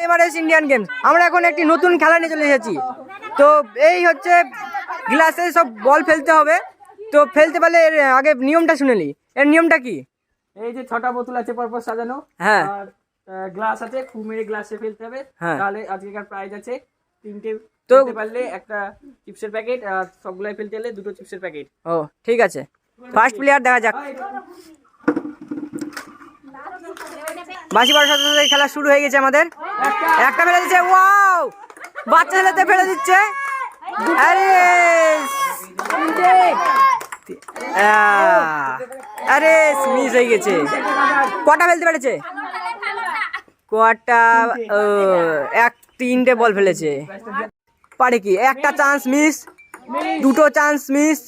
Mrs Indian games. আমরা এখন একটি নতুন খেলা নিয়ে চলে এসেছি। তো এই হচ্ছে গ্লাসে সব বল ফেলতে হবে। তো ফেলতে পারলে এর আগে নিয়মটা শুনে নি। এর নিয়মটা কি? এই যে 6টা বোতল আছে পরপর সাজানো, হ্যাঁ, আর গ্লাস আছে, খুব মেরে গ্লাসে ফেলতে হবে। তাহলে আজকেকার প্রাইজ আছে 3টে ফেলতে পারলে একটা চিপসের প্যাকেট, আর সবগুলাই ফেলতে হলে 2টো চিপসের প্যাকেট। ও ঠিক আছে, ফার্স্ট প্লেয়ার দেখা যাক। বাসি বারোর সাথে সাথে খেলা শুরু হয়ে গেছে আমাদের। একটা ফেলে দিচ্ছে, ওয়াও, বাচ্চা ছেলেতে ফেলে দিচ্ছে। আরে আরে মিস হয়ে গেছে। কটা ফেলতে পেরেছে? কটা? তিনটে বল ফেলেছে। পারে কি? একটা চান্স মিস, দুটো চান্স মিস।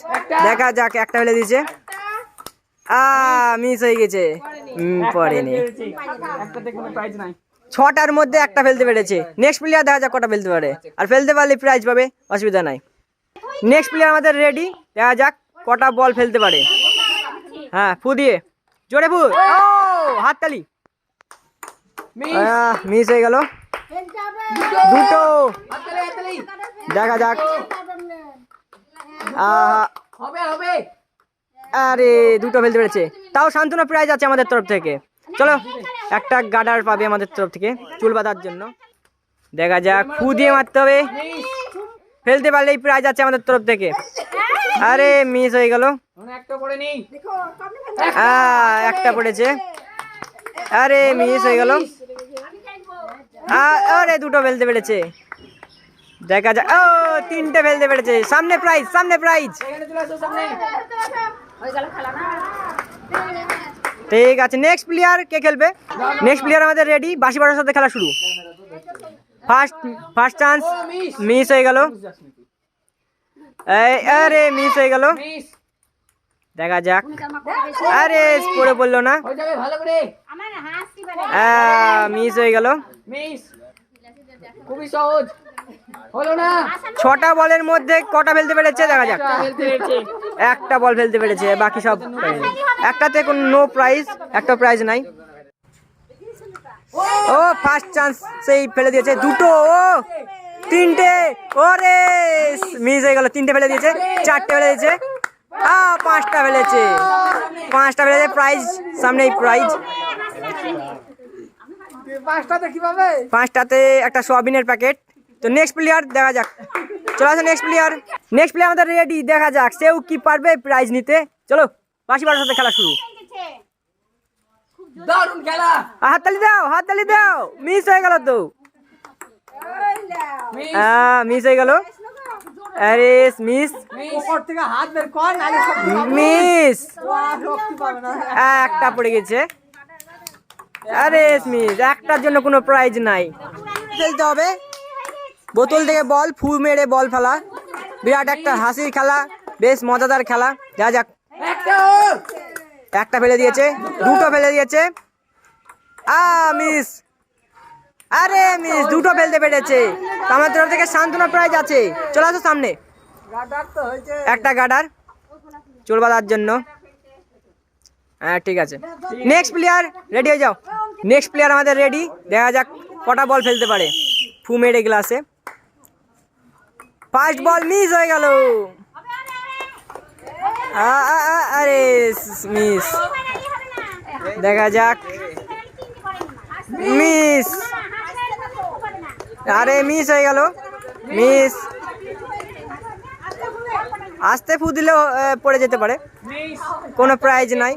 দেখা যাক, একটা ফেলে দিয়েছে, মিস হয়ে গেছে, পড়েনি। 6টার মধ্যে একটা ফেলতে পেরেছে। নেক্সট প্লেয়ার দেখা যাক কটা ফেলতে পারে, আর ফেলতে পারলে প্রাইজ পাবে, অসুবিধা নাই। নেক্সট প্লেয়ার আমাদের রেডি, দেখা যাক কটা বল ফেলতে পারে। হ্যাঁ, ফু দিয়ে জোরে ফু। ও হাততালি। মিস হয়ে গেল, দুটো। দেখা যাক, আরে দুটো ফেলতে পেরেছে। তাও সান্ত্বনা প্রাইজ আছে আমাদের তরফ থেকে। চলো, একটা গার্ডার পাবে আমাদের তরফ থেকে চুল বাঁধার জন্য। দেখা যাক, ফু দিয়ে মারতে হবে, ফেলতে পারলেই প্রাইজ আছে আমাদের তরফ থেকে। আরে মিস হয়ে গেল, একটা পড়েছে। আরে মিস হয়ে গেল, আরে দুটো ফেলতে পেরেছে। দেখা যাক, ও তিনটে ফেলতে পেরেছে। সামনে প্রাইজ, সামনে প্রাইজ। ঠিক আছে, নেক্সট প্লেয়ার কে খেলবে? নেক্সট প্লেয়ার আমাদের রেডি, বাসি বারোর সাথে খেলা শুরু। ফার্স্ট চান্স মিস হয়ে গেল। আরে মিস হয়ে গেল। দেখা যাক, আরে পড়ে পড়লো না, মিস হয়ে গেল। খুবই সহজ হলো না। 6টা বলের মধ্যে কটা ফেলতে পেরেছে দেখা যাক। একটা বল ফেলতে পেরেছে, বাকি সব একটাতে কোনো নো প্রাইজ, একটা প্রাইজ নাই। ও ফার্স্ট চান্স সেই ফেলে দিয়েছে, দুটো। ও তিনটে, ওরে মিস হয়ে গেল। তিনটে ফেলে দিয়েছে, 4টে ফেলে দিয়েছে, 5টা ফেলেছে। 5টা ফেলেছে, প্রাইজ সামনেই প্রাইজ। 5টাতে একটা সোয়াবিনের প্যাকেট। তো নেক্সট প্লেয়ার দেখা যাক, চলো আসো নেক্সট প্লেয়ার। নেক্সট প্লেয়ার আমাদের রেডি, দেখা যাক সেও কি পারবে প্রাইজ নিতে। চলো, বাসি বারোর সাথে খেলা শুরু। দারুণ খেলা, হাততালি দাও, হাততালি দাও। মিস হয়ে গেল তো, মিস হয়ে গেল। আরে মিস, মিস, একটা পড়ে গেছে। আরে মিস, একটার জন্য কোনো প্রাইজ নাই। খেলতে হবে, বোতল থেকে বল, ফু মেরে বল ফেলা। বিরাট একটা হাসির খেলা, বেশ মজাদার খেলা। দেখা যাক, একটা ফেলে দিয়েছে, দুটো ফেলে দিয়েছে, মিস। আরে মিস, দুটো ফেলতে পেরেছে। আমার তরফ থেকে সান্ত্বনা প্রাইজ আছে। চলে আসো সামনে, একটা গার্ডার চুল বাঁধার জন্য। হ্যাঁ ঠিক আছে, নেক্সট প্লেয়ার রেডি হয়ে যাও। নেক্সট প্লেয়ার আমাদের রেডি, দেখা যাক কটা বল ফেলতে পারে ফু মেরে গ্লাসে। ফার্স্ট বল মিস হয়ে গেল। আরে মিস, দেখা যাক, মিস। আরে মিস হয়ে গেল, মিস। আস্তে ফু দিলেও পড়ে যেতে পারে, কোনো প্রাইজ নাই।